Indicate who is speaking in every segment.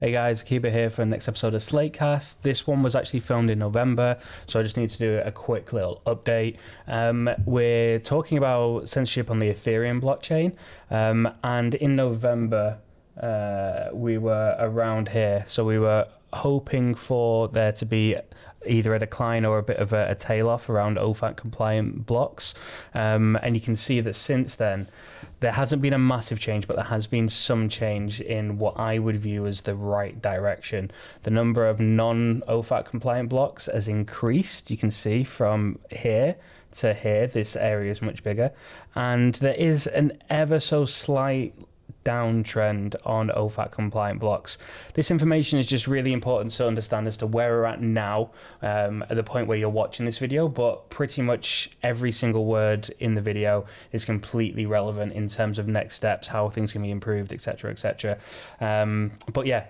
Speaker 1: Hey guys, Akiba here for the next episode of SlateCast. This one was actually filmed in November, so I just need to do a quick little update. We're talking about censorship on the Ethereum blockchain, and in November we were around here, so we were hoping for there to be either a decline or a bit of a tail off around OFAC compliant blocks, and you can see that since then there hasn't been a massive change, but there has been some change in what I would view as the right direction. The number of non-OFAC compliant blocks has increased. You can see from here to here, this area is much bigger, and there is an ever so slight downtrend on OFAC compliant blocks. This information is just really important to understand as to where we're at now, at the point where you're watching this video, but pretty much every single word in the video is completely relevant in terms of next steps, how things can be improved, etc, etc. But yeah,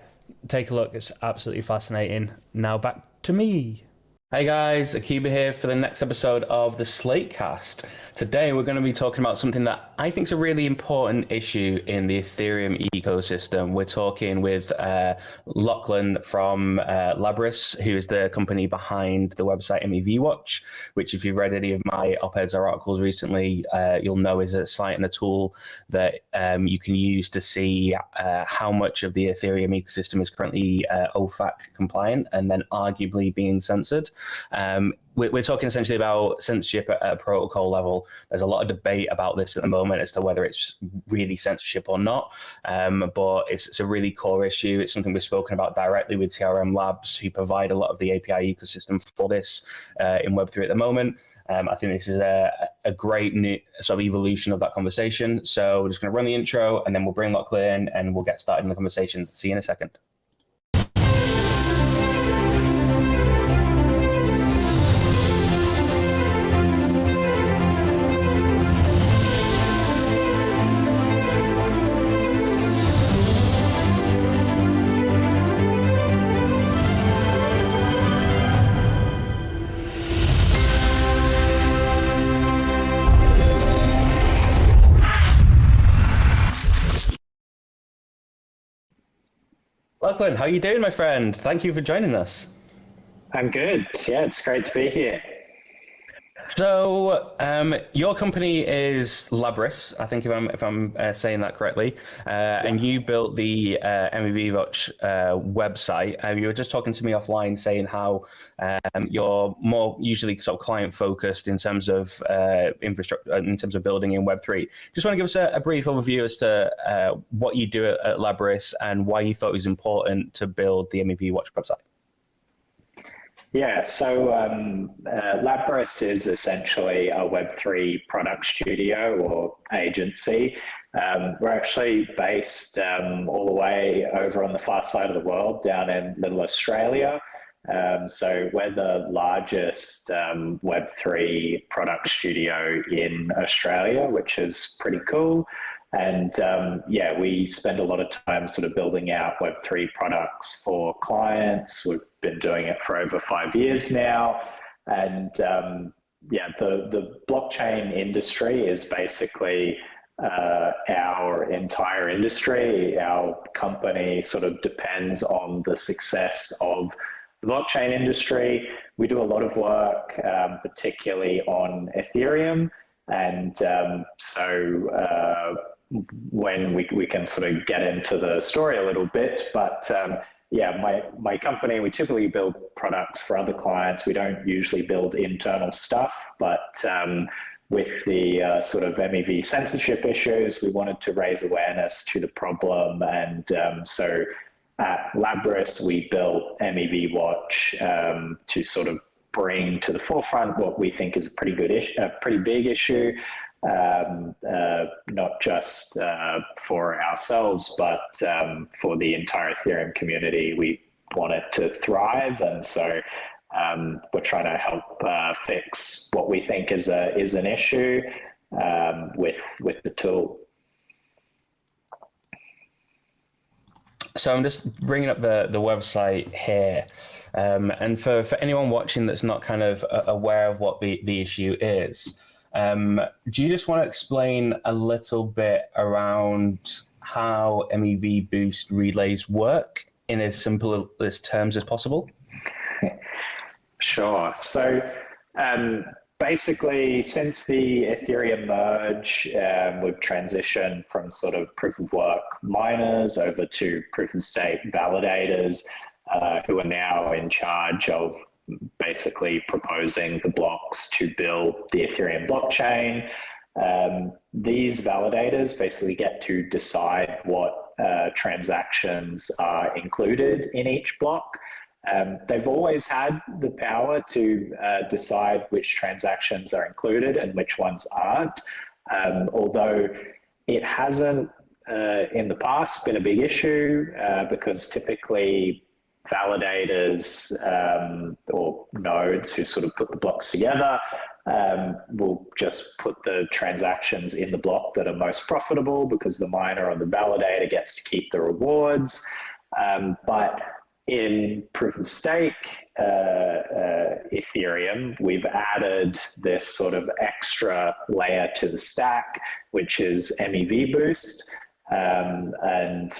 Speaker 1: take a look, it's absolutely fascinating. Now back to me. Hey guys, Akiba here for the next episode of the SlateCast. Today we're going to be talking about something that I think is a really important issue in the Ethereum ecosystem. We're talking with Lachlan from Labrys, who is the company behind the website MEV Watch, which if you've read any of my op-eds or articles recently, you'll know is a site and a tool that you can use to see how much of the Ethereum ecosystem is currently OFAC compliant and then arguably being censored. We're talking essentially about censorship at a protocol level. There's a lot of debate about this at the moment as to whether it's really censorship or not, but it's a really core issue. It's something we've spoken about directly with TRM Labs, who provide a lot of the API ecosystem for this in Web3 at the moment. I think this is a great new sort of evolution of that conversation. So we're just going to run the intro and then we'll bring Lachlan in and we'll get started in the conversation. See you in a second. Lachlan, how are you doing, my friend? Thank you for joining us.
Speaker 2: I'm good. Yeah, it's great to be here.
Speaker 1: So, your company is Labrys, I think if I'm saying that correctly, and you built the MEV Watch website. You were just talking to me offline, saying how you're more usually sort of client focused in terms of infrastructure, in terms of building in Web3. Just want to give us a brief overview as to what you do at Labrys and why you thought it was important to build the MEV Watch website.
Speaker 2: Yeah, so Labrys is essentially a Web3 product studio or agency. We're actually based all the way over on the far side of the world, down in Little Australia. So we're the largest Web3 product studio in Australia, which is pretty cool. And yeah, we spend a lot of time sort of building out Web3 products for clients. We've been doing it for over 5 years now. And yeah, the blockchain industry is basically our entire industry. Our company sort of depends on the success of the blockchain industry. We do a lot of work, particularly on Ethereum. And so when we can sort of get into the story a little bit, but yeah, my company, we typically build products for other clients. We don't usually build internal stuff, but with the sort of MEV censorship issues, we wanted to raise awareness to the problem. And so at Labrys, we built MEV Watch to sort of bring to the forefront what we think is a pretty good issue, a pretty big issue. Not just for ourselves, but for the entire Ethereum community. We want it to thrive, and so we're trying to help fix what we think is an issue with the tool.
Speaker 1: So I'm just bringing up the website here, and for anyone watching that's not kind of aware of what the issue is. Do you just want to explain a little bit around how MEV boost relays work in as simple as terms as possible?
Speaker 2: Sure. So basically, since the Ethereum merge, we've transitioned from sort of proof of work miners over to proof of stake validators, who are now in charge of basically proposing the blocks to build the Ethereum blockchain. These validators basically get to decide what transactions are included in each block. They've always had the power to decide which transactions are included and which ones aren't, although it hasn't in the past been a big issue because typically validators or nodes who sort of put the blocks together will just put the transactions in the block that are most profitable because the miner or the validator gets to keep the rewards. But in proof of stake Ethereum, we've added this sort of extra layer to the stack, which is MEV boost. And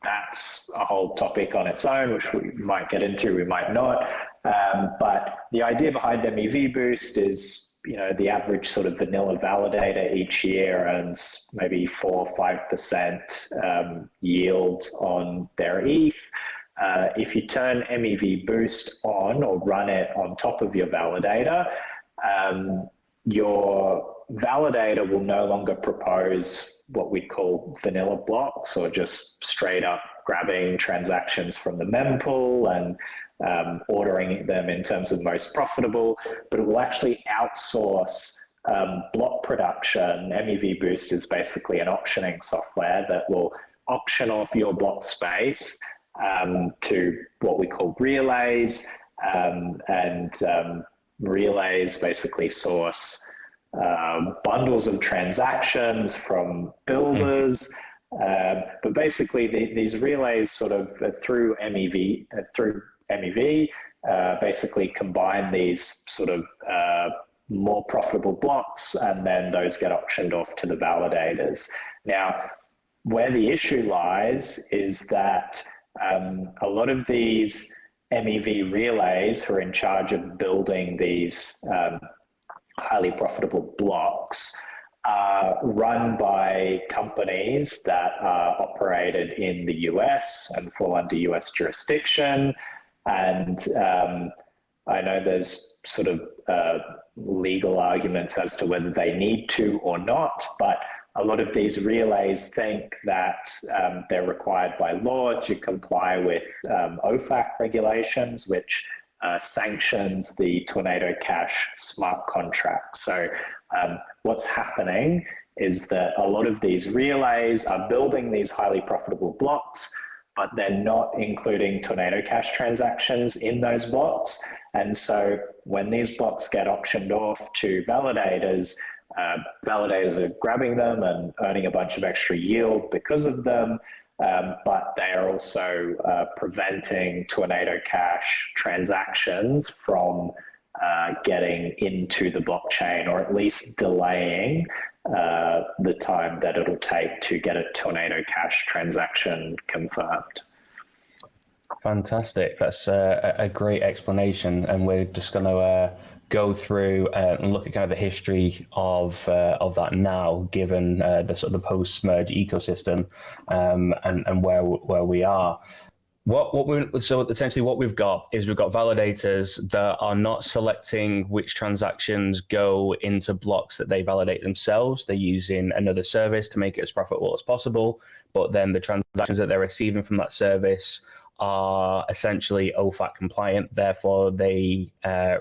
Speaker 2: that's a whole topic on its own, which we might get into, we might not. But the idea behind MEV boost is, you know, the average sort of vanilla validator each year earns maybe 4 or 5% yield on their ETH. If you turn MEV boost on or run it on top of your validator, your validator will no longer propose what we call vanilla blocks or just straight up grabbing transactions from the mempool and ordering them in terms of most profitable, but it will actually outsource block production. MEV Boost is basically an auctioning software that will auction off your block space to what we call relays, and relays basically source bundles of transactions from builders, but basically these relays sort of through MEV basically combine these sort of more profitable blocks, and then those get auctioned off to the validators. Now, where the issue lies is that a lot of these MEV relays who are in charge of building these highly profitable blocks are run by companies that are operated in the US and fall under US jurisdiction. And I know there's sort of legal arguments as to whether they need to or not, but a lot of these relays think that they're required by law to comply with OFAC regulations, which sanctions the Tornado Cash smart contract. So what's happening is that a lot of these relays are building these highly profitable blocks, but they're not including Tornado Cash transactions in those blocks. And so when these blocks get auctioned off to validators, validators are grabbing them and earning a bunch of extra yield because of them, but they are also preventing Tornado Cash transactions from getting into the blockchain, or at least delaying the time that it'll take to get a Tornado Cash transaction confirmed.
Speaker 1: Fantastic. That's a great explanation, and we're just going to go through and look at kind of the history of that now, given the sort of the post-merge ecosystem, and where we are. So essentially what we've got is we've got validators that are not selecting which transactions go into blocks that they validate themselves. They're using another service to make it as profitable as possible, but then the transactions that they're receiving from that service are essentially OFAC compliant. Therefore, they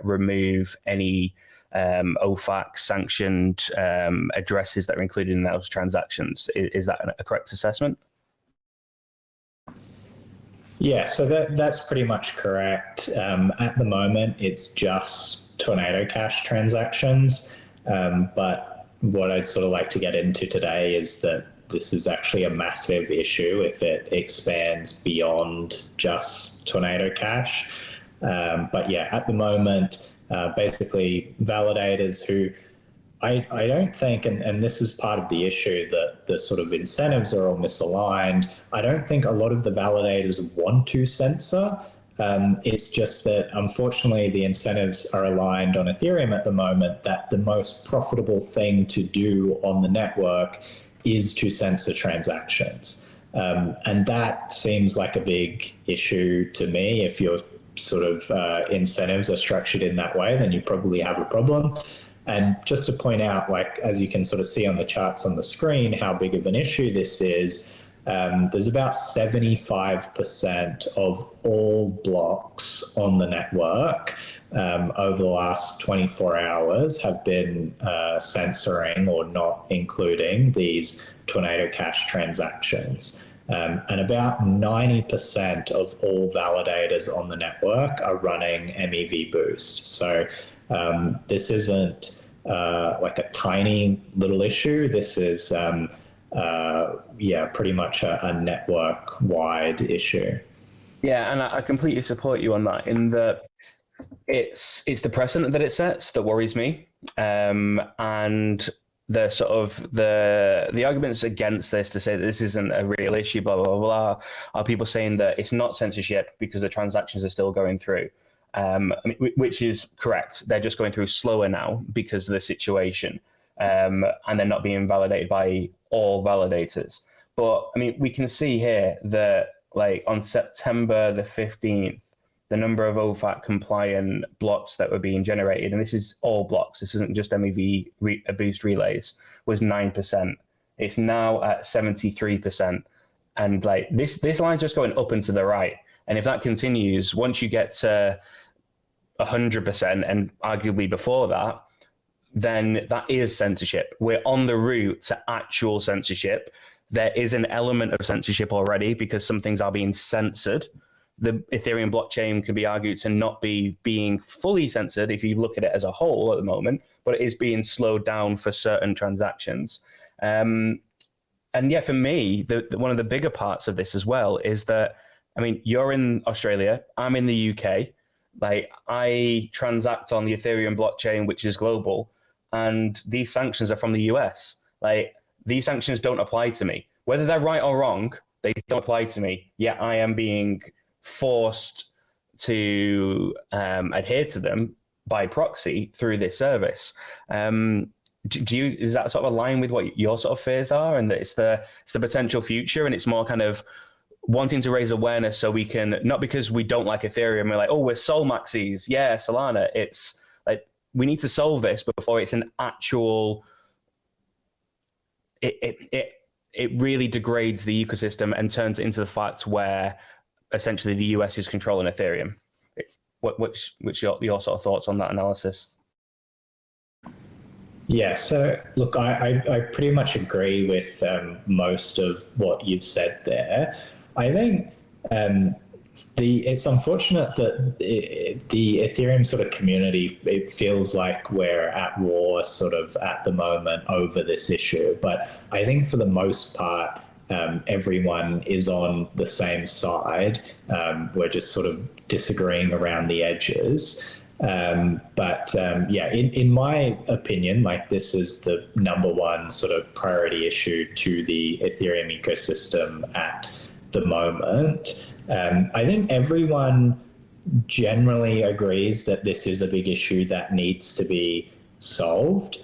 Speaker 1: remove any OFAC sanctioned addresses that are included in those transactions. Is that a correct assessment?
Speaker 3: Yeah, so that's pretty much correct. At the moment, it's just Tornado Cash transactions. But what I'd sort of like to get into today is that this is actually a massive issue if it expands beyond just Tornado Cash. But yeah, at the moment, basically validators who I don't think, and this is part of the issue, that the sort of incentives are all misaligned. I don't think a lot of the validators want to censor. It's just that, unfortunately, the incentives are aligned on Ethereum at the moment that the most profitable thing to do on the network is to censor transactions. And that seems like a big issue to me. If your sort of incentives are structured in that way, then you probably have a problem. And just to point out, like, as you can sort of see on the charts on the screen, how big of an issue this is, there's about 75% of all blocks on the network over the last 24 hours have been censoring or not including these Tornado Cash transactions. And about 90% of all validators on the network are running MEV Boost. So this isn't like a tiny little issue. This is, pretty much a network-wide issue.
Speaker 1: Yeah, and I completely support you on that, in that it's the precedent that it sets that worries me, and the sort of the arguments against this, to say that this isn't a real issue, blah blah blah, are people saying that it's not censorship because the transactions are still going through. I mean, which is correct. They're just going through slower now because of the situation, and they're not being validated by all validators. But I mean, we can see here that, like, on September the 15th, the number of OFAC compliant blocks that were being generated, and this is all blocks, this isn't just MEV boost relays, was 9%. It's now at 73%. And like this line's just going up and to the right. And if that continues, once you get to 100%, and arguably before that, then that is censorship. We're on the route to actual censorship. There is an element of censorship already because some things are being censored. The Ethereum blockchain can be argued to not be being fully censored if you look at it as a whole at the moment, but it is being slowed down for certain transactions. And yeah, for me, one of the bigger parts of this as well is that, I mean, you're in Australia, I'm in the UK. Like, I transact on the Ethereum blockchain, which is global, and these sanctions are from the US. Like, these sanctions don't apply to me. Whether they're right or wrong, they don't apply to me. Yet I am being forced to adhere to them by proxy through this service. Is that sort of align with what your sort of fears are, and that it's the potential future, and it's more kind of wanting to raise awareness so we can, not because we don't like Ethereum, we're like, oh, we're Sol Maxis, yeah, Solana. It's like, we need to solve this before it's an actual, it really degrades the ecosystem and turns it into the fact where essentially the US is controlling Ethereum. What's your sort of thoughts on that analysis?
Speaker 3: Yeah, so look, I pretty much agree with most of what you've said there. I think it's unfortunate that the Ethereum sort of community, it feels like we're at war sort of at the moment over this issue. But I think for the most part, everyone is on the same side. We're just sort of disagreeing around the edges. In my opinion, like, this is the number one sort of priority issue to the Ethereum ecosystem at the moment. I think everyone generally agrees that this is a big issue that needs to be solved.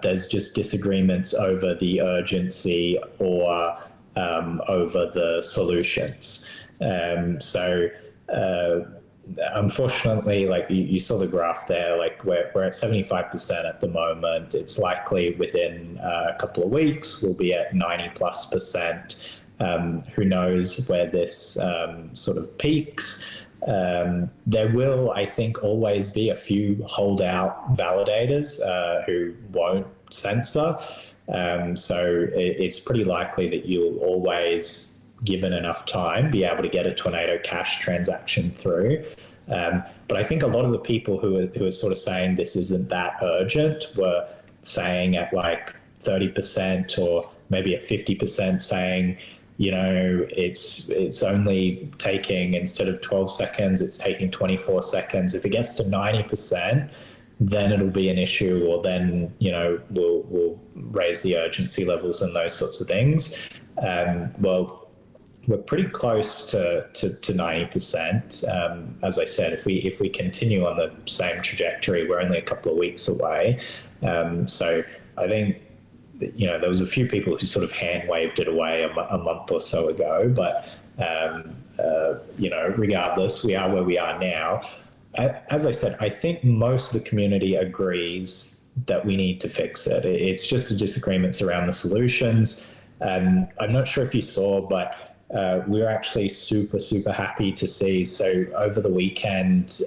Speaker 3: There's just disagreements over the urgency or over the solutions. Unfortunately, like you saw the graph there, like we're at 75% at the moment. It's likely within a couple of weeks we'll be at 90+%. Who knows where this sort of peaks. There will, I think, always be a few holdout validators who won't censor. So it's pretty likely that you'll always, given enough time, be able to get a Tornado Cash transaction through. But I think a lot of the people who are sort of saying this isn't that urgent were saying at like 30% or maybe at 50% saying, you know, it's only taking, instead of 12 seconds, it's taking 24 seconds. If it gets to 90%, then it'll be an issue, or then, we'll raise the urgency levels and those sorts of things. Well, we're pretty close to 90%. As I said, if we continue on the same trajectory, we're only a couple of weeks away. So I think, there was a few people who sort of hand waved it away a month or so ago, but regardless, we are where we are now. As I said, I think most of the community agrees that we need to fix it. It's just the disagreements around the solutions. I'm not sure if you saw, but we're actually super, super happy to see. So over the weekend,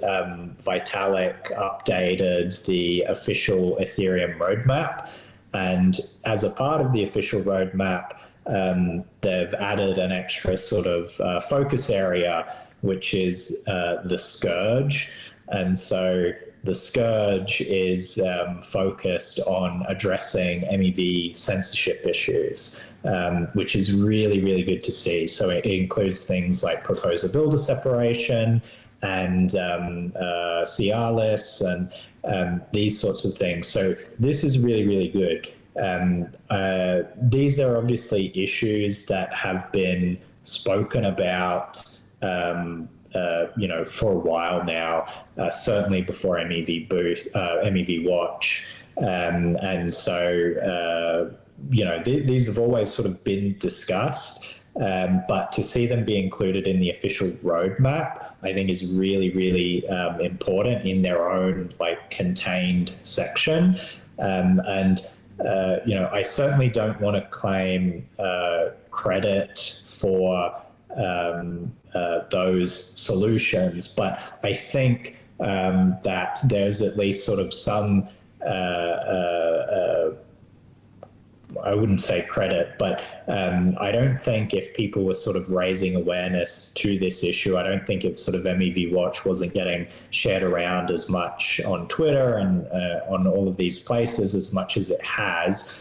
Speaker 3: Vitalik updated the official Ethereum roadmap. And as a part of the official roadmap, they've added an extra sort of focus area, which is the scourge. And so the scourge is focused on addressing MEV censorship issues, which is really, really good to see. So it includes things like proposer-builder separation and CR lists and these sorts of things. So this is really, really good. These are obviously issues that have been spoken about for a while now, certainly before MEV Watch. And so, these have always sort of been discussed, but to see them be included in the official roadmap, I think is really, really important in their own contained section. I certainly don't want to claim credit for those solutions, but I think that there's at least sort of some, I wouldn't say credit, but I don't think if people were sort of raising awareness to this issue, I don't think if sort of MEV Watch wasn't getting shared around as much on Twitter and on all of these places as much as it has,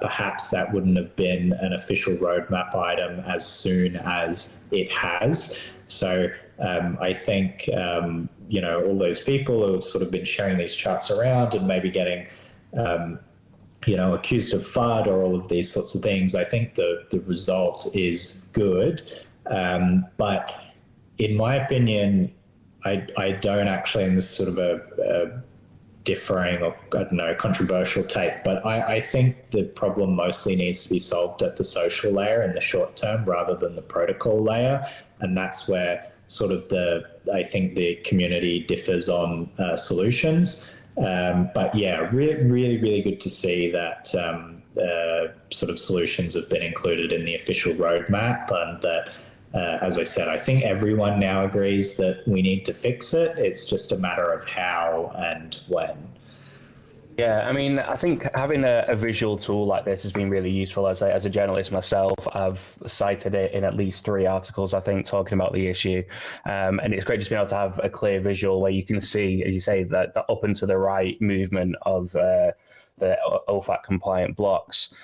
Speaker 3: perhaps that wouldn't have been an official roadmap item as soon as it has. So I think, all those people who have sort of been sharing these charts around and maybe getting, accused of FUD or all of these sorts of things, I think the result is good. But in my opinion, I don't actually, in this sort of a differing or, I don't know, controversial take, but I think the problem mostly needs to be solved at the social layer in the short term rather than the protocol layer. And that's where sort of I think the community differs on solutions. But yeah, really, really good to see that sort of solutions have been included in the official roadmap, and that, as I said, I think everyone now agrees that we need to fix it. It's just a matter of how and when.
Speaker 1: Yeah, I mean, I think having a visual tool like this has been really useful. As a journalist myself, I've cited it in at least 3 articles, I think, talking about the issue. And it's great just being able to have a clear visual where you can see, as you say, that the up and to the right movement of the OFAC compliant blocks.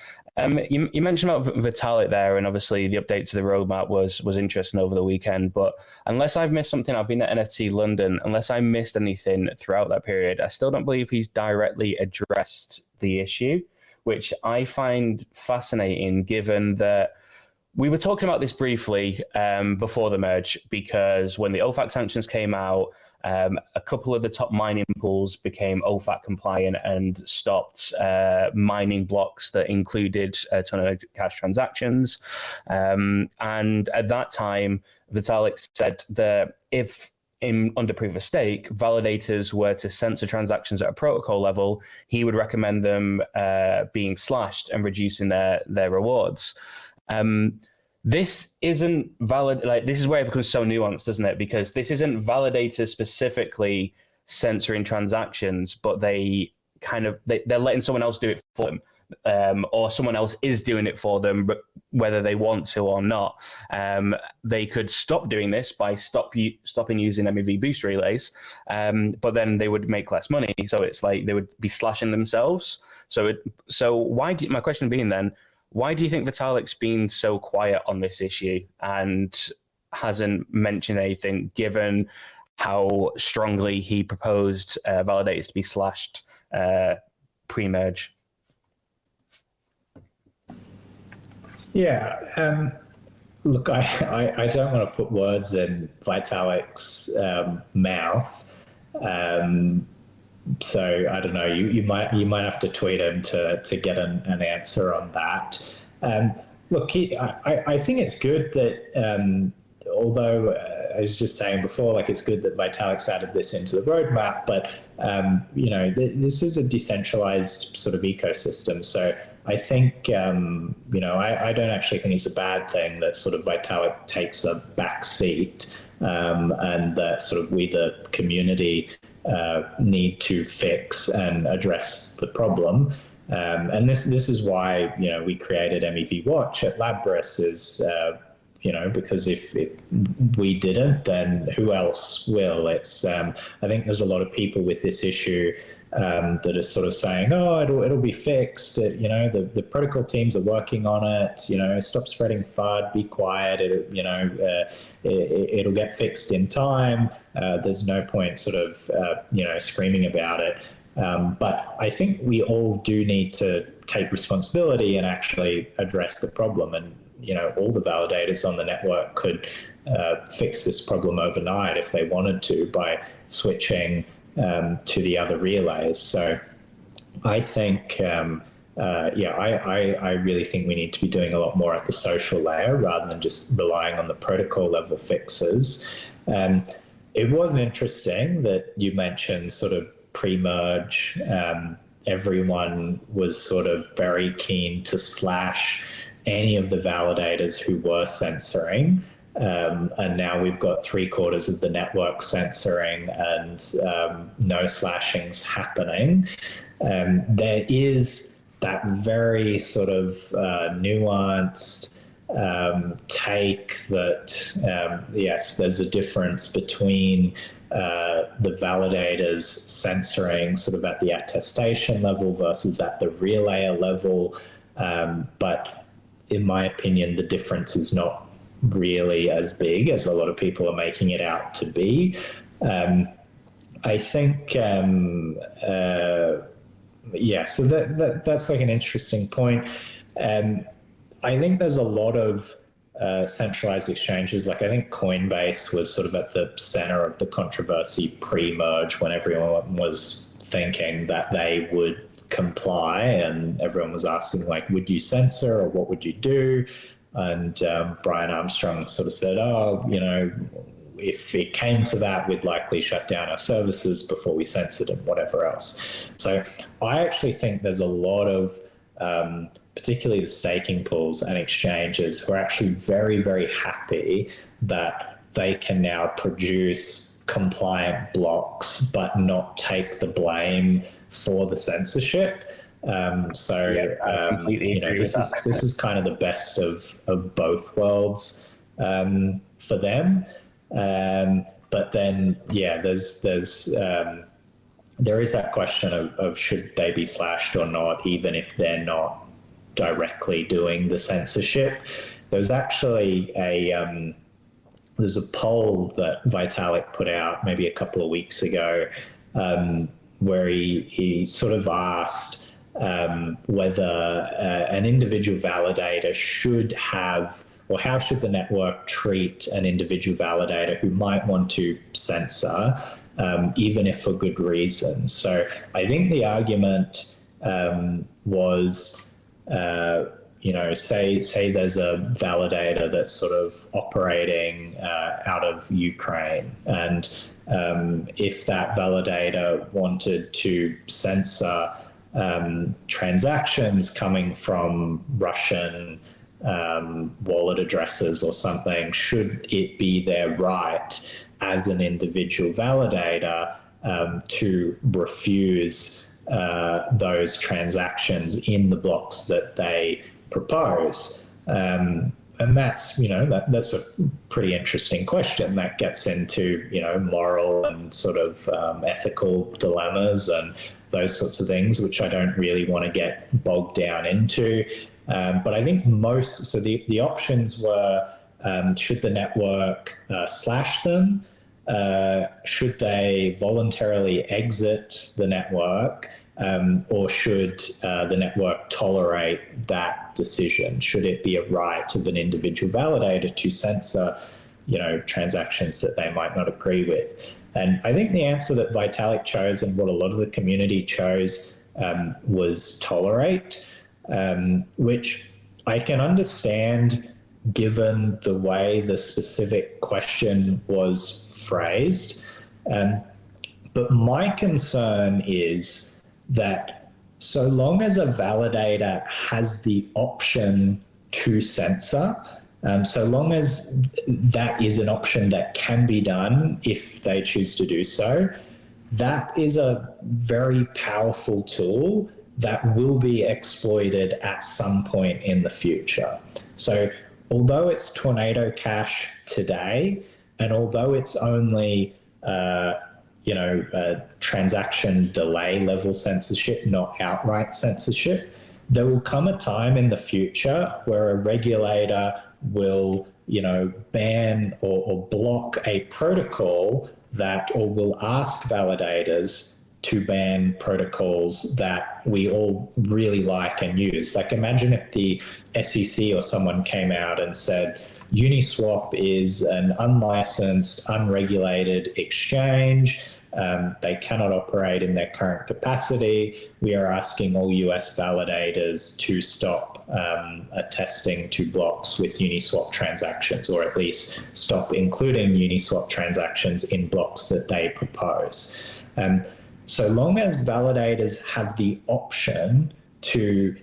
Speaker 1: You mentioned about Vitalik there, and obviously the update to the roadmap was interesting over the weekend. But unless I've missed something, I've been at NFT London. Unless I missed anything throughout that period, I still don't believe he's directly addressed the issue, which I find fascinating, given that we were talking about this briefly before the merge, because when the OFAC sanctions came out, a couple of the top mining pools became OFAC compliant and stopped mining blocks that included tonneau cash transactions. And at that time, Vitalik said that if under proof of stake, validators were to censor transactions at a protocol level, he would recommend them being slashed and reducing their rewards. This isn't valid. This is where it becomes so nuanced, doesn't it? Because this isn't validators specifically censoring transactions, but they're letting someone else do it for them, or someone else is doing it for them, but whether they want to or not. They could stop doing this by stopping using MEV boost relays, but then they would make less money. So it's like they would be slashing themselves. My question being then, why do you think Vitalik's been so quiet on this issue and hasn't mentioned anything, given how strongly he proposed validators to be slashed pre-merge.
Speaker 3: Yeah. Look, I don't want to put words in Vitalik's mouth. So I don't know. You might have to tweet him to get an answer on that. Look, I think it's good that although I was just saying before, like it's good that Vitalik's added this into the roadmap, but this is a decentralized sort of ecosystem. So I think I don't actually think it's a bad thing that sort of Vitalik takes a back seat, and that sort of we the community need to fix and address the problem. And this is why we created MEV Watch at Labrys is because if we didn't, then who else will? It's I think there's a lot of people with this issue that are sort of saying, oh, it'll be fixed. The protocol teams are working on it. Stop spreading FUD. Be quiet. It'll get fixed in time. There's no point sort of screaming about it. But I think we all do need to take responsibility and actually address the problem. And all the validators on the network could fix this problem overnight if they wanted to by switching to the other relays. So I think, I really think we need to be doing a lot more at the social layer rather than just relying on the protocol level fixes. It was interesting that you mentioned sort of pre-merge. Everyone was sort of very keen to slash any of the validators who were censoring. And now we've got 3/4 of the network censoring and no slashings happening. There is that very sort of nuanced take that, yes, there's a difference between the validators censoring sort of at the attestation level versus at the relayer level. But in my opinion, the difference is not really as big as a lot of people are making it out to be. I think, so that's like an interesting point. I think there's a lot of centralized exchanges. Like I think Coinbase was sort of at the center of the controversy pre-merge when everyone was thinking that they would comply, and everyone was asking like, would you censor or what would you do? And Brian Armstrong sort of said, if it came to that, we'd likely shut down our services before we censored and whatever else. So I actually think there's a lot of, particularly the staking pools and exchanges, who are actually very, very happy that they can now produce compliant blocks but not take the blame for the censorship. This is kind of the best of both worlds for them. But then, there is that question of should they be slashed or not, even if they're not directly doing the censorship. There's actually there's a poll that Vitalik put out maybe a couple of weeks ago, where he sort of asked whether an individual validator should have, or how should the network treat an individual validator who might want to censor, even if for good reasons. So I think the argument was, say there's a validator that's sort of operating out of Ukraine, and if that validator wanted to censor transactions coming from Russian wallet addresses or something, should it be their right as an individual validator to refuse those transactions in the blocks that they propose? And that's, that's a pretty interesting question that gets into, moral and sort of ethical dilemmas and those sorts of things, which I don't really want to get bogged down into. But I think the options were, should the network slash them? should they voluntarily exit the network, or should the network tolerate that decision? Should it be a right of an individual validator to censor, transactions that they might not agree with? And I think the answer that Vitalik chose and what a lot of the community chose was tolerate, which I can understand given the way the specific question was phrased. But my concern is that so long as a validator has the option to censor, so long as that is an option that can be done if they choose to do so, that is a very powerful tool that will be exploited at some point in the future. So although it's Tornado Cash today, and although it's only transaction delay level censorship, not outright censorship, there will come a time in the future where a regulator will, ban or block a protocol or will ask validators to ban protocols that we all really like and use. Like, imagine if the SEC or someone came out and said, Uniswap is an unlicensed, unregulated exchange. They cannot operate in their current capacity. We are asking all US validators to stop attesting to blocks with Uniswap transactions, or at least stop including Uniswap transactions in blocks that they propose. So long as validators have the option to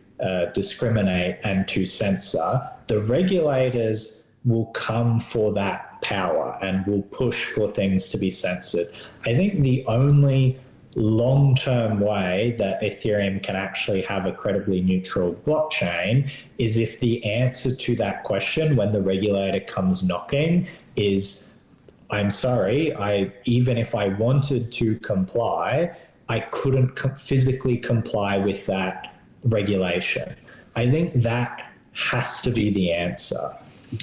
Speaker 3: discriminate and to censor, the regulators will come for that power and will push for things to be censored. I think the only long-term way that Ethereum can actually have a credibly neutral blockchain is if the answer to that question when the regulator comes knocking is, I'm sorry, even if I wanted to comply, I couldn't physically comply with that regulation. I think that has to be the answer.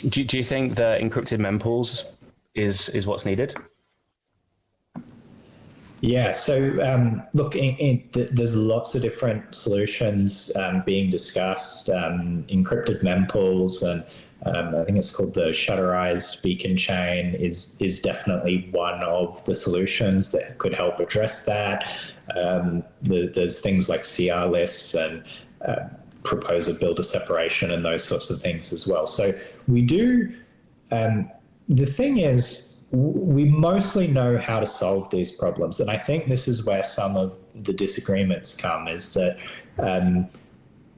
Speaker 1: Do you think that encrypted mempools is what's needed?
Speaker 3: Yeah, so look, there's lots of different solutions being discussed. Encrypted mempools, and I think it's called the shutterized beacon chain is definitely one of the solutions that could help address that. There's things like CR lists and proposer builder separation and those sorts of things as well. So we do, the thing is, we mostly know how to solve these problems. And I think this is where some of the disagreements come, is that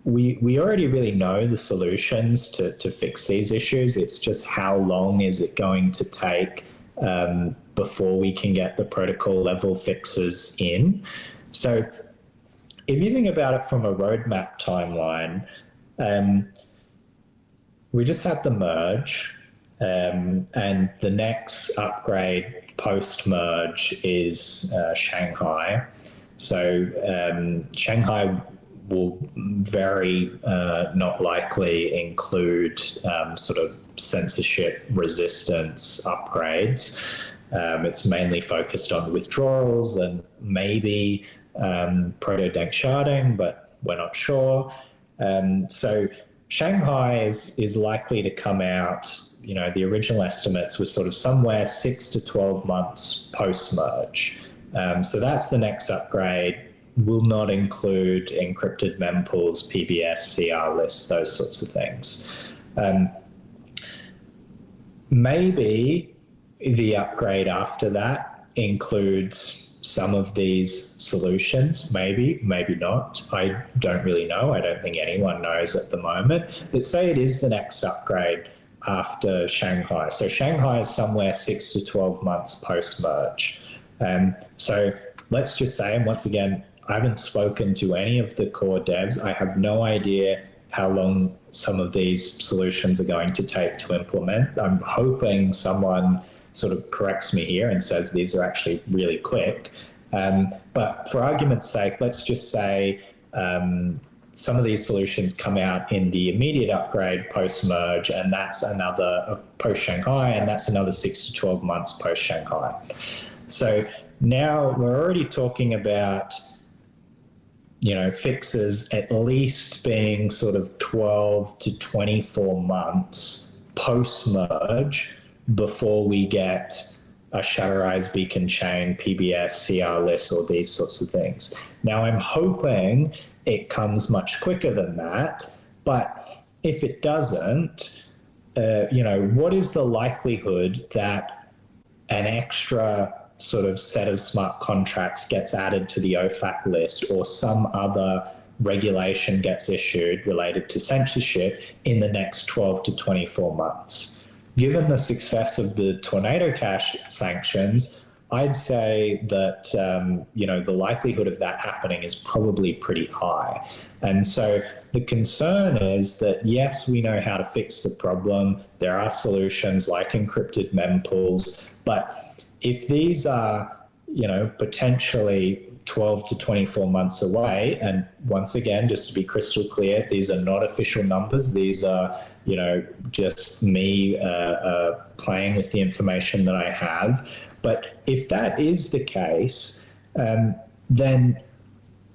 Speaker 3: we already really know the solutions to fix these issues. It's just how long is it going to take before we can get the protocol level fixes in. So if you think about it from a roadmap timeline, we just had the merge, and the next upgrade post-merge is Shanghai. So Shanghai will very not likely include sort of censorship resistance upgrades. It's mainly focused on withdrawals and maybe proto-dank sharding, but we're not sure. So Shanghai is likely to come out, the original estimates were sort of somewhere 6 to 12 months post-merge. So that's the next upgrade. Will not include encrypted mempools, PBS, CR lists, those sorts of things. Maybe the upgrade after that includes some of these solutions, maybe not. I don't really know. I don't think anyone knows at the moment. But say it is the next upgrade after Shanghai. So Shanghai is somewhere 6 to 12 months post-merge. So let's just say, and once again, I haven't spoken to any of the core devs. I have no idea how long some of these solutions are going to take to implement. I'm hoping someone sort of corrects me here and says these are actually really quick. But for argument's sake, let's just say some of these solutions come out in the immediate upgrade post-merge, and that's another post-Shanghai, and that's another 6 to 12 months post-Shanghai. So now we're already talking about, fixes at least being sort of 12 to 24 months post-merge before we get a shutterized beacon chain, PBS, CR list, or these sorts of things. Now, I'm hoping it comes much quicker than that, but if it doesn't, what is the likelihood that an extra sort of set of smart contracts gets added to the OFAC list, or some other regulation gets issued related to censorship in the next 12 to 24 months? Given the success of the Tornado Cash sanctions, I'd say that, the likelihood of that happening is probably pretty high. And so the concern is that, yes, we know how to fix the problem. There are solutions like encrypted mempools, but if these are, potentially 12 to 24 months away, and once again, just to be crystal clear, these are not official numbers. These are, just me playing with the information that I have. But if that is the case, then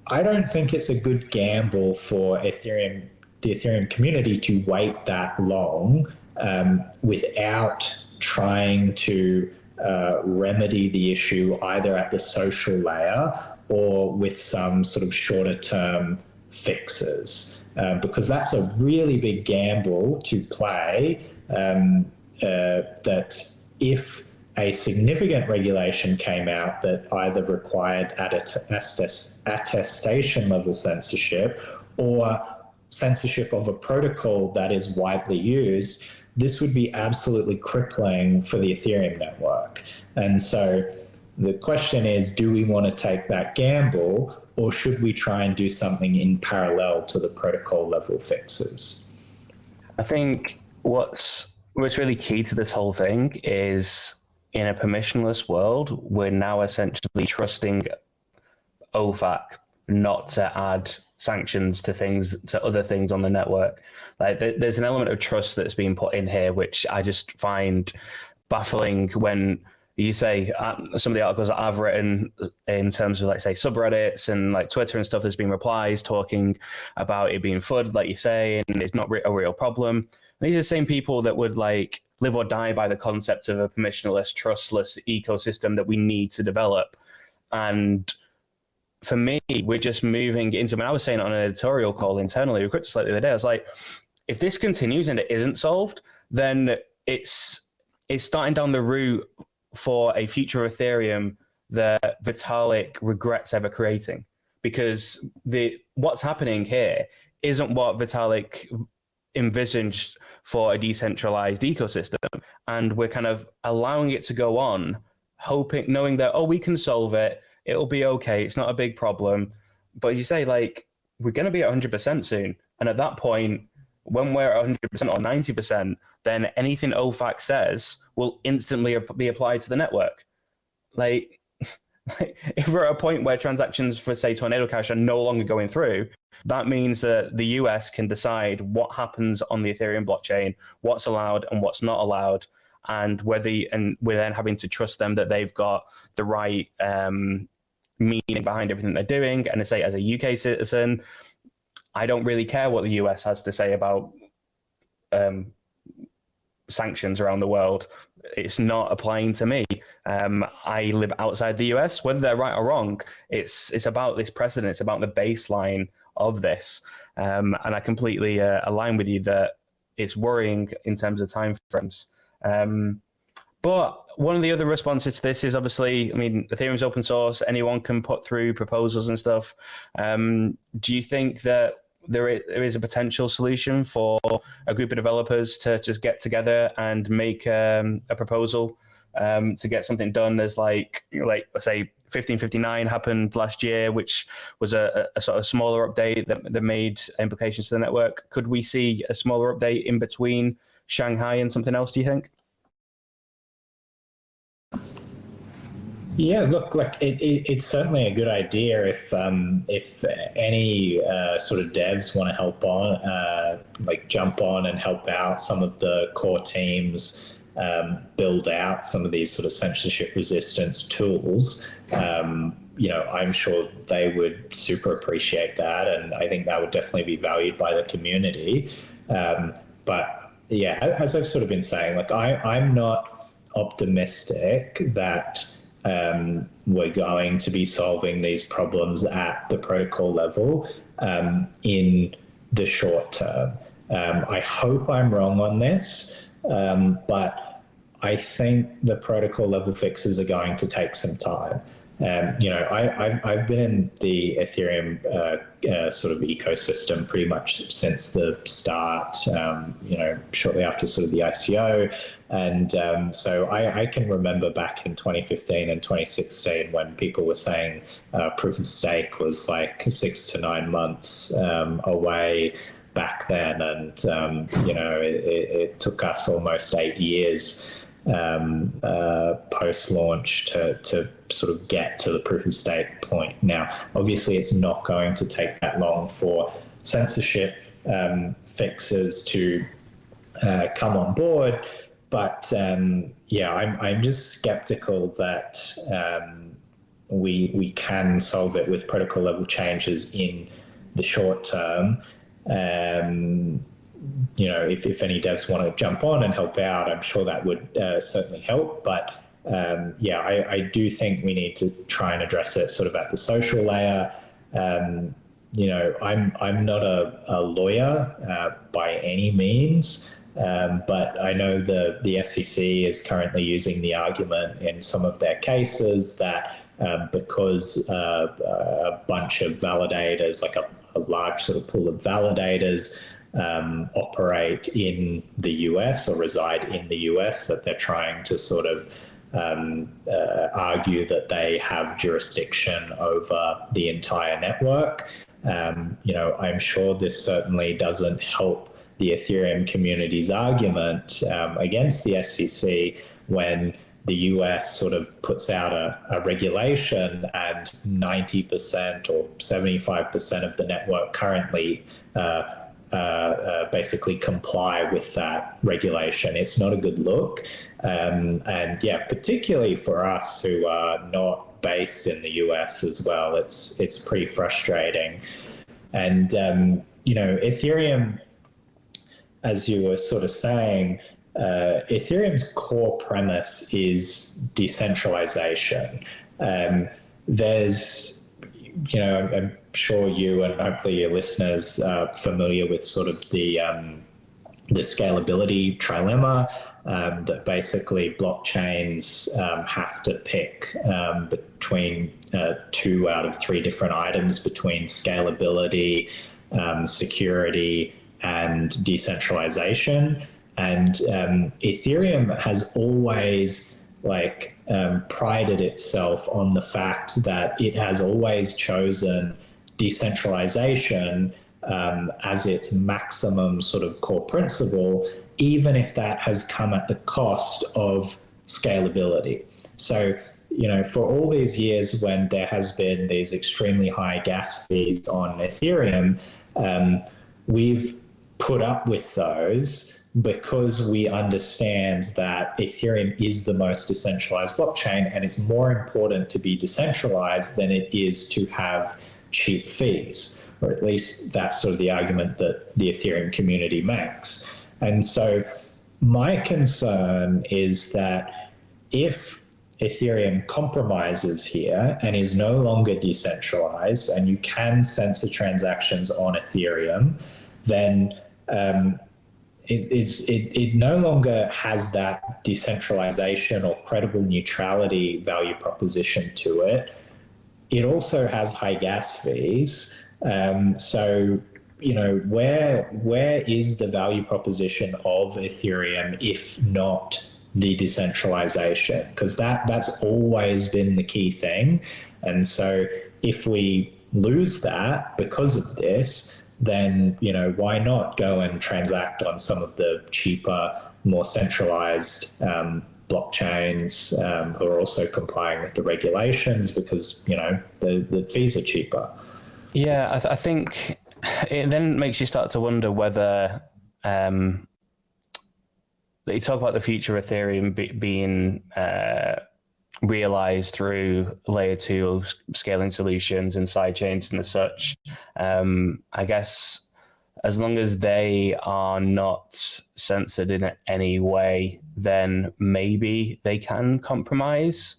Speaker 3: I don't think it's a good gamble for the Ethereum community to wait that long without trying to remedy the issue either at the social layer or with some sort of shorter term fixes. Because that's a really big gamble to play, that if a significant regulation came out that either required attestation level censorship or censorship of a protocol that is widely used, this would be absolutely crippling for the Ethereum network. And so the question is, do we want to take that gamble, or should we try and do something in parallel to the protocol level fixes?
Speaker 1: I think what's really key to this whole thing is, in a permissionless world, we're now essentially trusting OFAC not to add sanctions to other things on the network. Like there's an element of trust that's being put in here, which I just find baffling when you say some of the articles that I've written in terms of, like, say, subreddits and like Twitter and stuff, there's been replies talking about it being FUD, like you say, and it's not a real problem. And these are the same people that would like live or die by the concept of a permissionless, trustless ecosystem that we need to develop. And for me, we're just moving into, I was saying on an editorial call internally with CryptoSlate the other day, I was like, if this continues and it isn't solved, then it's starting down the route for a future of Ethereum that Vitalik regrets ever creating. Because what's happening here isn't what Vitalik envisaged for a decentralized ecosystem. And we're kind of allowing it to go on, knowing that, we can solve it. It'll be okay. It's not a big problem. But you say, like, we're going to be at 100% soon. And at that point, when we're at 100% or 90%, then anything OFAC says will instantly be applied to the network. Like, if we're at a point where transactions for, say, Tornado Cash are no longer going through, that means that the US can decide what happens on the Ethereum blockchain, what's allowed and what's not allowed, and we're then having to trust them that they've got the right meaning behind everything they're doing. And to say, as a UK citizen, I don't really care what the US has to say about sanctions around the world. It's not applying to me. I live outside the US, whether they're right or wrong. It's about this precedent. It's about the baseline of this. And I completely align with you that it's worrying in terms of timeframes. But one of the other responses to this is, obviously, Ethereum's open source. Anyone can put through proposals and stuff. Do you think that there is a potential solution for a group of developers to just get together and make a proposal to get something done? As like let's say 1559 happened last year, which was a sort of smaller update that made implications to the network. Could we see a smaller update in between Shanghai and something else, do you think?
Speaker 3: Yeah, look, like it's certainly a good idea if any sort of devs want to help on, like jump on and help out some of the core teams, build out some of these sort of censorship resistance tools. I'm sure they would super appreciate that, and I think that would definitely be valued by the community. But yeah, as I've sort of been saying, like I'm not optimistic that we're going to be solving these problems at the protocol level in the short term. I hope I'm wrong on this, but I think the protocol level fixes are going to take some time. I've been in the Ethereum sort of ecosystem pretty much since the start, shortly after sort of the ICO. And so I can remember back in 2015 and 2016 when people were saying proof of stake was like 6 to 9 months away back then. And, it took us almost 8 years post-launch to sort of get to the proof of stake point. Now, obviously, it's not going to take that long for censorship fixes to come on board, but I'm just skeptical that we can solve it with protocol level changes in the short term. If any devs want to jump on and help out, I'm sure that would certainly help. But I do think we need to try and address it sort of at the social layer. I'm not a lawyer by any means, but I know the SEC is currently using the argument in some of their cases that because a bunch of validators, like a large sort of pool of validators, operate in the US or reside in the US, that they're trying to sort of argue that they have jurisdiction over the entire network. I'm sure this certainly doesn't help the Ethereum community's argument against the SEC when the US sort of puts out a regulation and 90% or 75% of the network currently basically comply with that regulation. It's not a good look. Particularly for us who are not based in the US as well, it's pretty frustrating. And, Ethereum, as you were sort of saying, Ethereum's core premise is decentralization. I'm sure you and hopefully your listeners are familiar with sort of the scalability trilemma, that basically blockchains have to pick between 2 out of 3 different items between scalability, security, and decentralization. And Ethereum has always prided itself on the fact that it has always chosen decentralization as its maximum sort of core principle, even if that has come at the cost of scalability. So, for all these years when there has been these extremely high gas fees on Ethereum, we've put up with those because we understand that Ethereum is the most decentralized blockchain, and it's more important to be decentralized than it is to have cheap fees, or at least that's sort of the argument that the Ethereum community makes. And so my concern is that if Ethereum compromises here and is no longer decentralized and you can censor transactions on Ethereum, then it no longer has that decentralization or credible neutrality value proposition to it. It also has high gas fees. So, where is the value proposition of Ethereum if not the decentralization? Because that's always been the key thing. And so if we lose that because of this, then, why not go and transact on some of the cheaper, more centralized blockchains who are also complying with the regulations because, the fees are cheaper.
Speaker 1: Yeah, I think it then makes you start to wonder whether you talk about the future of Ethereum being realized through layer 2 scaling solutions and sidechains and such. I guess as long as they are not censored in any way, then maybe they can compromise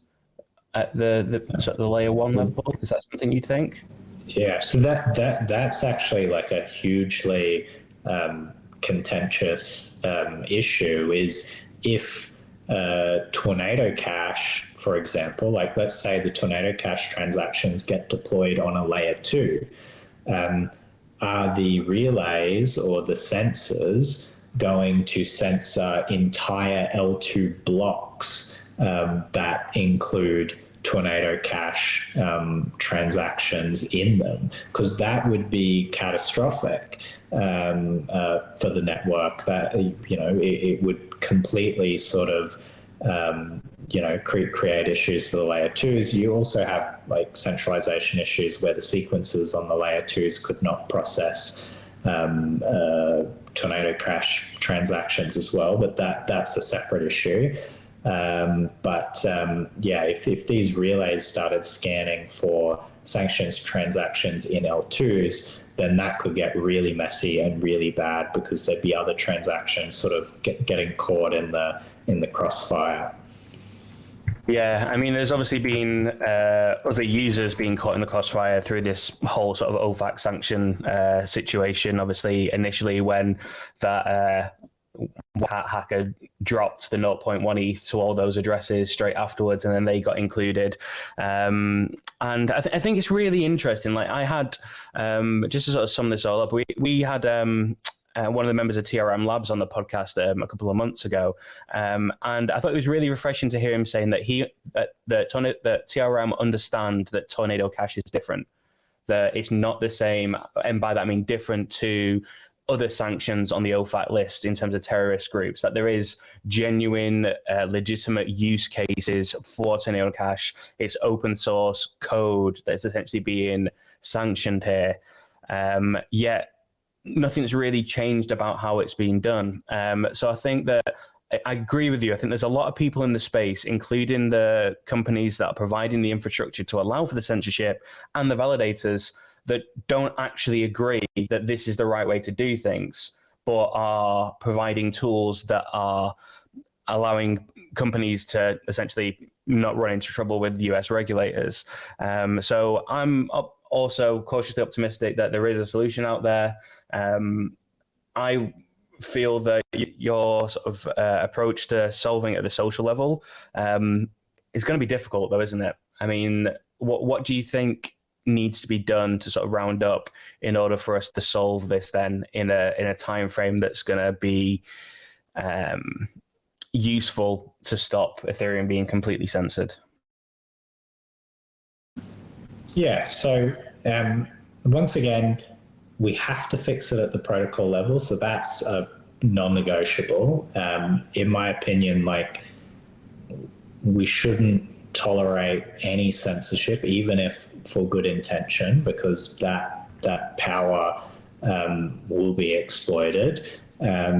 Speaker 1: at the layer 1 level. Is that something you think?
Speaker 3: Yeah, so that's actually like a hugely contentious issue. Is if Tornado Cash, for example, like let's say the Tornado Cash transactions get deployed on a layer 2, are the relays or the sensors going to censor entire L2 blocks that include Tornado Cash transactions in them? Because that would be catastrophic for the network. That it would completely sort of create issues for the layer 2s. You also have like centralization issues where the sequences on the layer 2s could not process Tornado Cash transactions as well, but that's a separate issue. If these relays started scanning for sanctions transactions in L2s, then that could get really messy and really bad because there'd be other transactions sort of getting caught in the crossfire.
Speaker 1: Yeah, I mean, there's obviously been other users being caught in the crossfire through this whole sort of OFAC sanction situation. Obviously, initially when that hacker dropped the 0.1 ETH to all those addresses straight afterwards, and then they got included. And I think it's really interesting. Like I had, just to sort of sum this all up, we had one of the members of TRM Labs on the podcast a couple of months ago, and I thought it was really refreshing to hear him saying that that TRM understand that Tornado Cash is different, that it's not the same, and by that I mean different to other sanctions on the OFAC list in terms of terrorist groups, that there is genuine, legitimate use cases for Tornado Cash. It's open source code that's essentially being sanctioned here. Yet nothing's really changed about how it's being done. So I think that I agree with you. I think there's a lot of people in the space, including the companies that are providing the infrastructure to allow for the censorship and the validators, that don't actually agree that this is the right way to do things, but are providing tools that are allowing companies to essentially not run into trouble with US regulators. So I'm also cautiously optimistic that there is a solution out there. I feel that your sort of approach to solving at the social level is going to be difficult, though, isn't it? I mean, what do you think needs to be done to sort of round up in order for us to solve this then in a time frame that's going to be useful to stop Ethereum being completely censored?
Speaker 3: Yeah, so once again, we have to fix it at the protocol level, so that's non-negotiable. In my opinion, like, we shouldn't tolerate any censorship, even if for good intention, because that power will be exploited.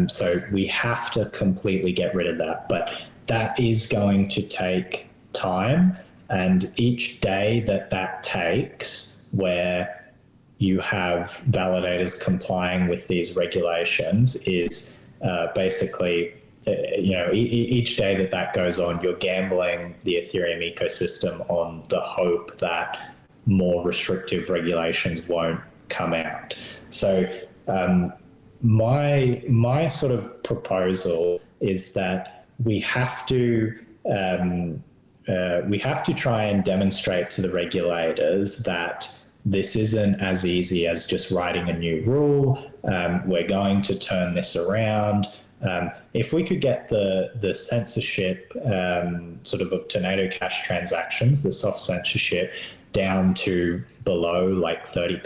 Speaker 3: So we have to completely get rid of that, but that is going to take time, and each day that takes where you have validators complying with these regulations is basically, each day that goes on, you're gambling the Ethereum ecosystem on the hope that more restrictive regulations won't come out. So my sort of proposal is that we have to try and demonstrate to the regulators that this isn't as easy as just writing a new rule. We're going to turn this around. If we could get the censorship sort of Tornado Cash transactions, the soft censorship, down to below like 30%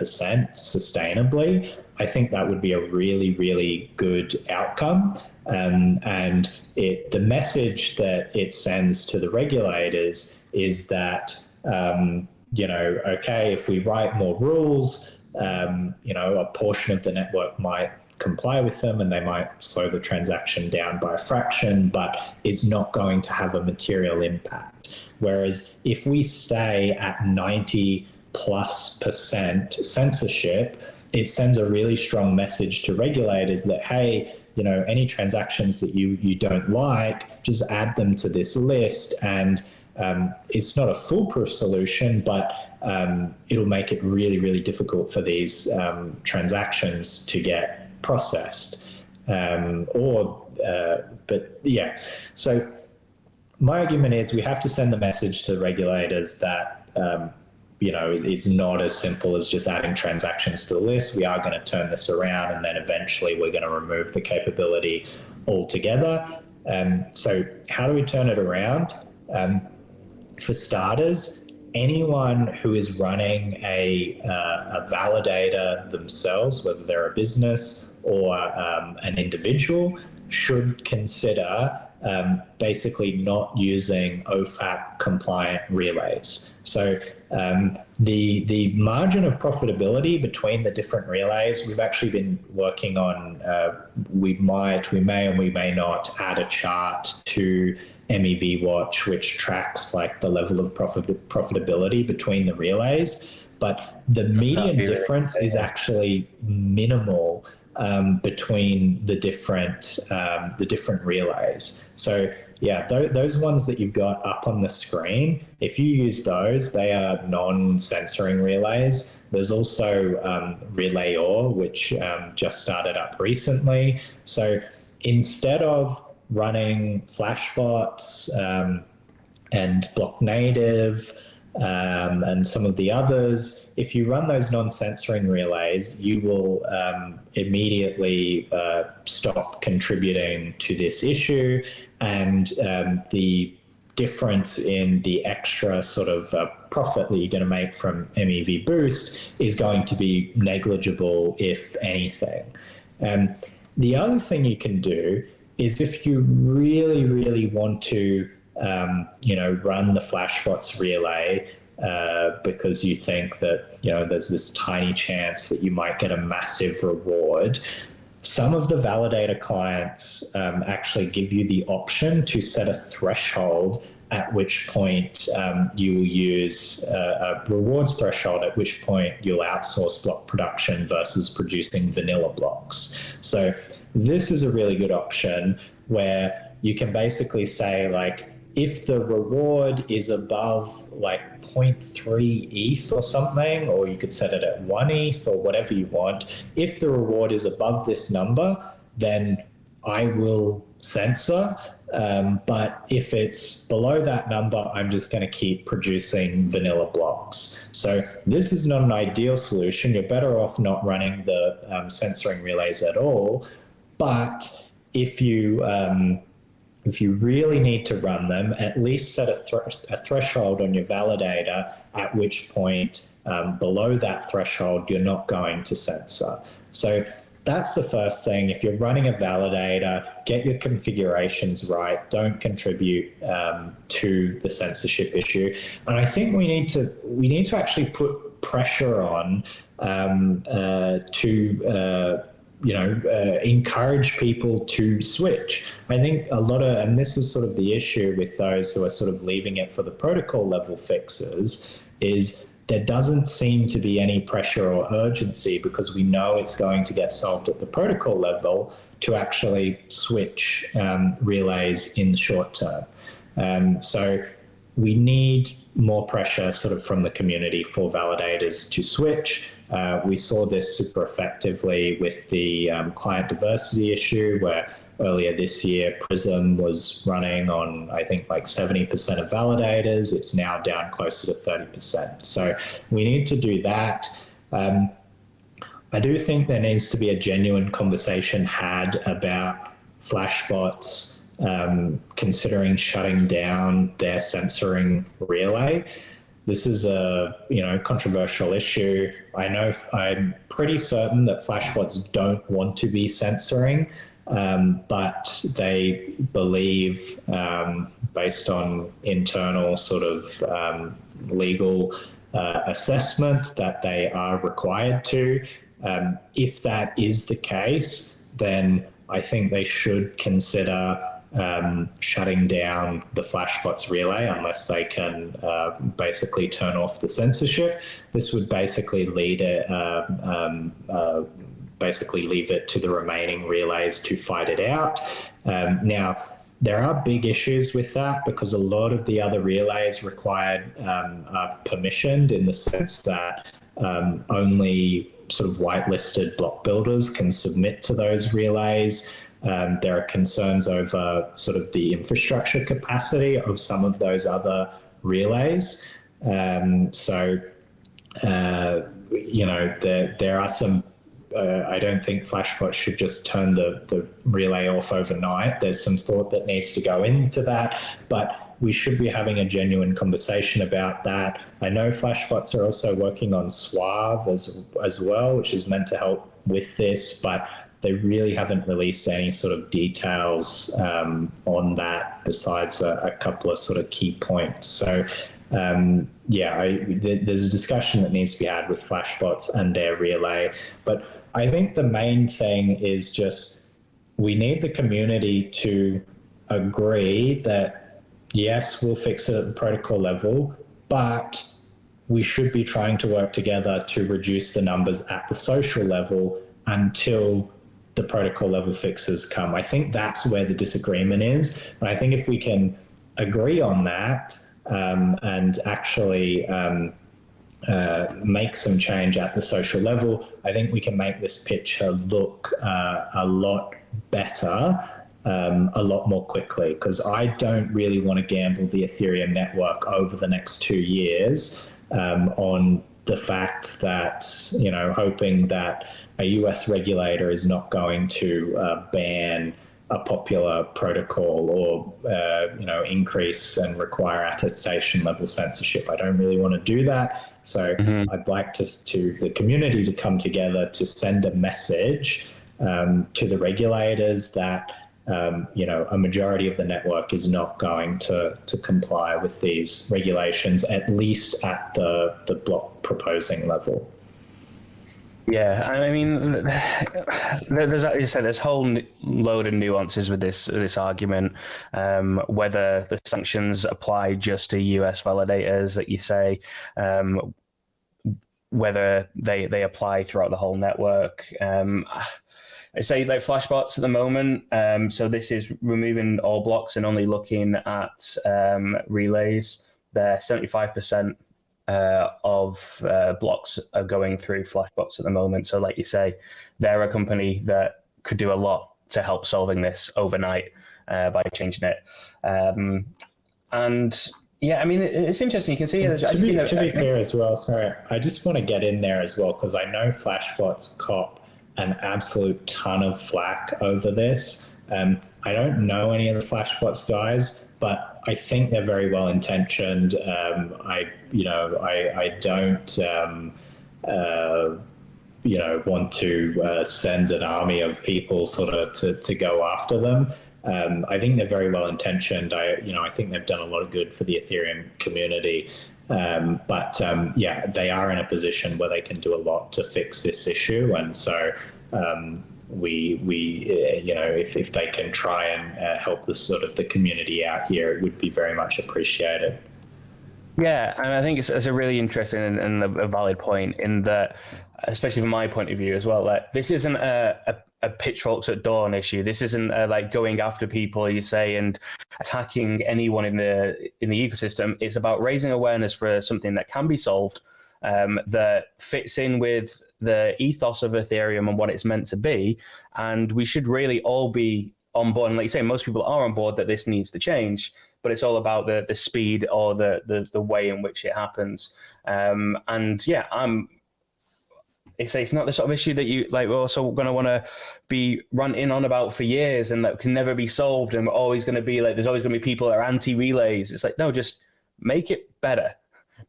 Speaker 3: sustainably, I think that would be a really, really good outcome. And the message that it sends to the regulators is that, okay, if we write more rules, a portion of the network might comply with them and they might slow the transaction down by a fraction, but it's not going to have a material impact. Whereas if we stay at 90+% censorship, it sends a really strong message to regulators that, hey, any transactions that you don't like, just add them to this list. And it's not a foolproof solution, but it'll make it really, really difficult for these transactions to get processed. So my argument is we have to send the message to regulators that it's not as simple as just adding transactions to the list. We are going to turn this around, and then eventually we're going to remove the capability altogether. So how do we turn it around? For starters, anyone who is running a validator themselves, whether they're a business or an individual, should consider basically not using OFAC compliant relays. So the margin of profitability between the different relays, we've actually been working on, we may or we may not add a chart to MEV Watch, which tracks like the level of profitability between the relays, but the median difference is actually minimal between the different relays. So yeah, those ones that you've got up on the screen, if you use those, they are non-censoring relays. There's also Relayor, which just started up recently. So instead of running Flashbots and Block Native and some of the others, if you run those non-censoring relays, you will immediately stop contributing to this issue, and the difference in the extra sort of profit that you're going to make from MEV Boost is going to be negligible, if anything. The other thing you can do is if you really, really want to, run the Flashbots relay because you think that, there's this tiny chance that you might get a massive reward, some of the validator clients actually give you the option to set a threshold at which point you will use a rewards threshold, at which point you'll outsource block production versus producing vanilla blocks. So this is a really good option where you can basically say, like, if the reward is above like 0.3 ETH or something, or you could set it at 1 ETH or whatever you want, if the reward is above this number, then I will censor. But if it's below that number, I'm just going to keep producing vanilla blocks. So this is not an ideal solution. You're better off not running the censoring relays at all. But if you really need to run them, at least set a threshold on your validator, at which point below that threshold, you're not going to censor. So that's the first thing. If you're running a validator, get your configurations right. Don't contribute to the censorship issue. And I think we need to actually put pressure on to encourage people to switch. I think and this is sort of the issue with those who are sort of leaving it for the protocol level fixes, is there doesn't seem to be any pressure or urgency, because we know it's going to get solved at the protocol level, to actually switch relays in the short term. So we need more pressure sort of from the community for validators to switch. We saw this super effectively with the client diversity issue, where earlier this year Prism was running on, I think, like 70% of validators. It's now down closer to 30%. So we need to do that. I do think there needs to be a genuine conversation had about Flashbots considering shutting down their censoring relay. This is a controversial issue. I'm pretty certain that Flashbots don't want to be censoring. but they believe, based on internal sort of legal assessment, that they are required to. If that is the case, then I think they should consider shutting down the Flashbots relay unless they can basically turn off the censorship. This would basically leave it to the remaining relays to fight it out. Now, there are big issues with that because a lot of the other relays required are permissioned in the sense that only sort of whitelisted block builders can submit to those relays. There are concerns over sort of the infrastructure capacity of some of those other relays. There are some, I don't think Flashbots should just turn the relay off overnight. There's some thought that needs to go into that, but we should be having a genuine conversation about that. I know Flashbots are also working on Suave as well, which is meant to help with this, but they really haven't released any sort of details on that besides a couple of sort of key points. So there's a discussion that needs to be had with Flashbots and their relay. But I think the main thing is just we need the community to agree that, yes, we'll fix it at the protocol level, but we should be trying to work together to reduce the numbers at the social level until the protocol level fixes come. I think that's where the disagreement is. And I think if we can agree on that and actually make some change at the social level, I think we can make this picture look a lot better a lot more quickly, because I don't really want to gamble the Ethereum network over the next 2 years on the fact that, hoping that a US regulator is not going to ban a popular protocol or, increase and require attestation level censorship. I don't really want to do that. So I'd like to the community to come together to send a message to the regulators that, a majority of the network is not going to comply with these regulations, at least at the block proposing level.
Speaker 1: Yeah, I mean, there's, like you said, there's a whole load of nuances with this argument. Whether the sanctions apply just to US validators, that you say, whether they apply throughout the whole network. I say like Flashbots at the moment. So this is removing all blocks and only looking at relays. They're 75%. Of blocks are going through Flashbots at the moment. So like you say, they're a company that could do a lot to help solving this overnight by changing it. And yeah, I mean, it's interesting. You can see
Speaker 3: to be clear as well, sorry, I just want to get in there as well, because I know Flashbots cop an absolute ton of flack over this. I don't know any of the Flashbots guys, but I think they're very well intentioned. I don't, want to send an army of people sort of to go after them. I think they're very well intentioned. I think they've done a lot of good for the Ethereum community. But they are in a position where they can do a lot to fix this issue, and so. If they can try and help the community out here, it would be very much appreciated.
Speaker 1: Yeah, and I think it's a really interesting and a valid point in that, especially from my point of view as well, that this isn't a pitchforks at dawn issue. This isn't like going after people, you say, and attacking anyone in the ecosystem. It's about raising awareness for something that can be solved, that fits in with the ethos of Ethereum and what it's meant to be. And we should really all be on board. And like you say, most people are on board that this needs to change, but it's all about the speed or the way in which it happens. It's not the sort of issue that you like. We're also going to want to be ranting on about for years, and that can never be solved. And we're always going to be like, there's always going to be people that are anti-relays. It's like, no, just make it better.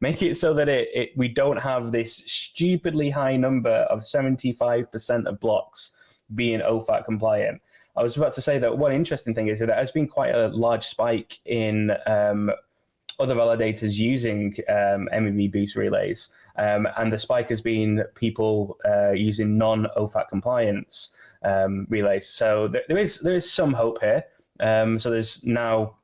Speaker 1: Make it so that we don't have this stupidly high number of 75% of blocks being OFAC compliant. I was about to say that one interesting thing is that there has been quite a large spike in other validators using MEV boost relays, and the spike has been people using non-OFAC compliance relays. So there is some hope here. So there's now,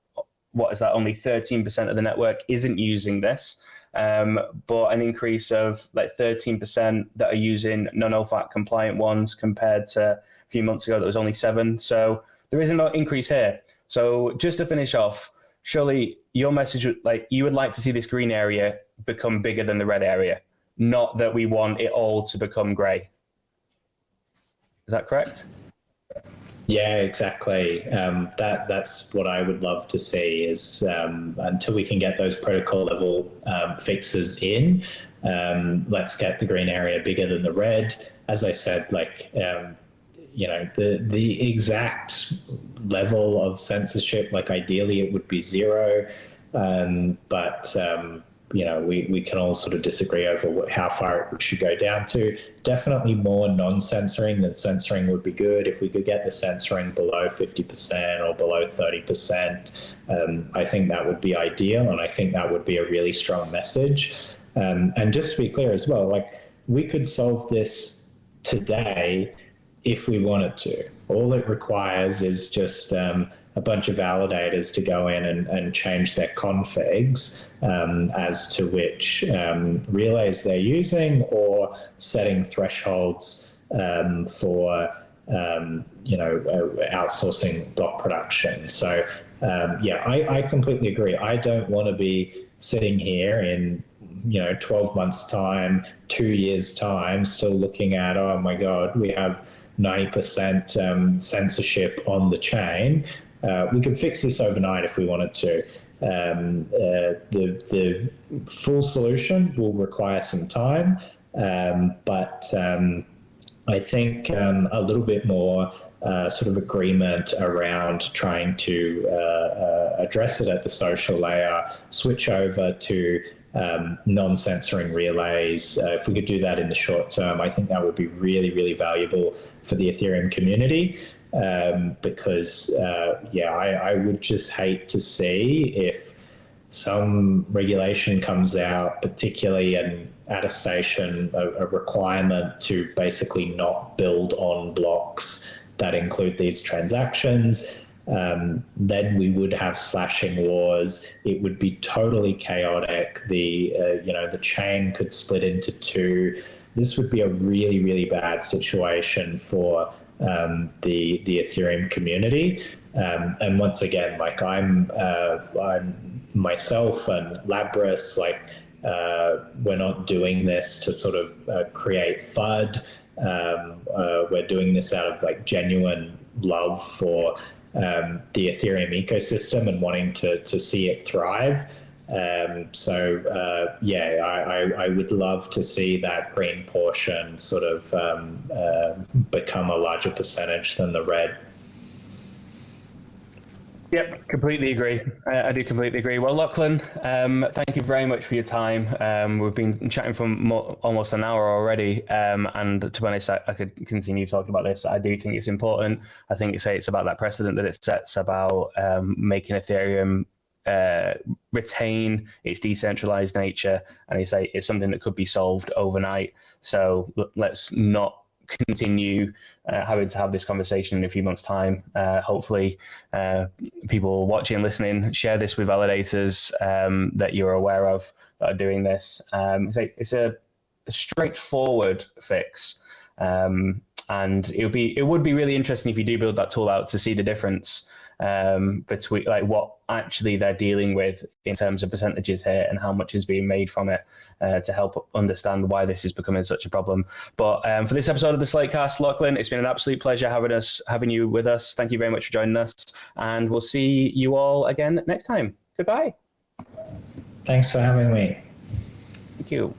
Speaker 1: what is that? Only 13% of the network isn't using this, but an increase of like 13% that are using non-OFAC compliant ones compared to a few months ago that was only 7%. So there is an increase here. So just to finish off, surely your message, like, you would like to see this green area become bigger than the red area, not that we want it all to become grey. Is that correct?
Speaker 3: Yeah, exactly. That's what I would love to see is until we can get those protocol level fixes in, let's get the green area bigger than the red. As I said, like, the exact level of censorship, like ideally it would be 0, but we can all sort of disagree over how far it should go down to. Definitely more non-censoring than censoring would be good. If we could get the censoring below 50% or below 30%, I think that would be ideal, and I think that would be a really strong message. And just to be clear as well, like, we could solve this today if we wanted to. All it requires is just a bunch of validators to go in and change their configs as to which relays they're using, or setting thresholds for outsourcing block production. So I completely agree. I don't want to be sitting here in 12 months time, 2 years time, still looking at, oh my God, we have 90% censorship on the chain. We could fix this overnight if we wanted to. The full solution will require some time, but I think a little bit more sort of agreement around trying to address it at the social layer, switch over to non-censoring relays. If we could do that in the short term, I think that would be really, really valuable for the Ethereum community. Because I would just hate to see if some regulation comes out, particularly an attestation, a requirement to basically not build on blocks that include these transactions. Then we would have slashing wars. It would be totally chaotic. The chain could split into 2. This would be a really, really bad situation for the Ethereum community. And once again, like, I'm myself and Labrys, like, we're not doing this to sort of create FUD. We're doing this out of like genuine love for the Ethereum ecosystem and wanting to see it thrive. I would love to see that green portion sort of become a larger percentage than the red.
Speaker 1: Yep, completely agree. I do completely agree. Well, Lachlan, thank you very much for your time. We've been chatting for almost an hour already, and to be honest, I could continue talking about this. I do think it's important. I think it's about that precedent that it sets about making Ethereum retain its decentralized nature, and it's something that could be solved overnight. So let's not continue having to have this conversation in a few months' time. Hopefully, people watching and listening share this with validators that you're aware of that are doing this. It's a straightforward fix, and it would be really interesting if you do build that tool out to see the difference between like what actually they're dealing with in terms of percentages here and how much is being made from it, to help understand why this is becoming such a problem. But for this episode of the SlateCast, Lachlan, it's been an absolute pleasure having you with us. Thank you very much for joining us, and we'll see you all again next time. Goodbye.
Speaker 3: Thanks for having me.
Speaker 1: Thank you.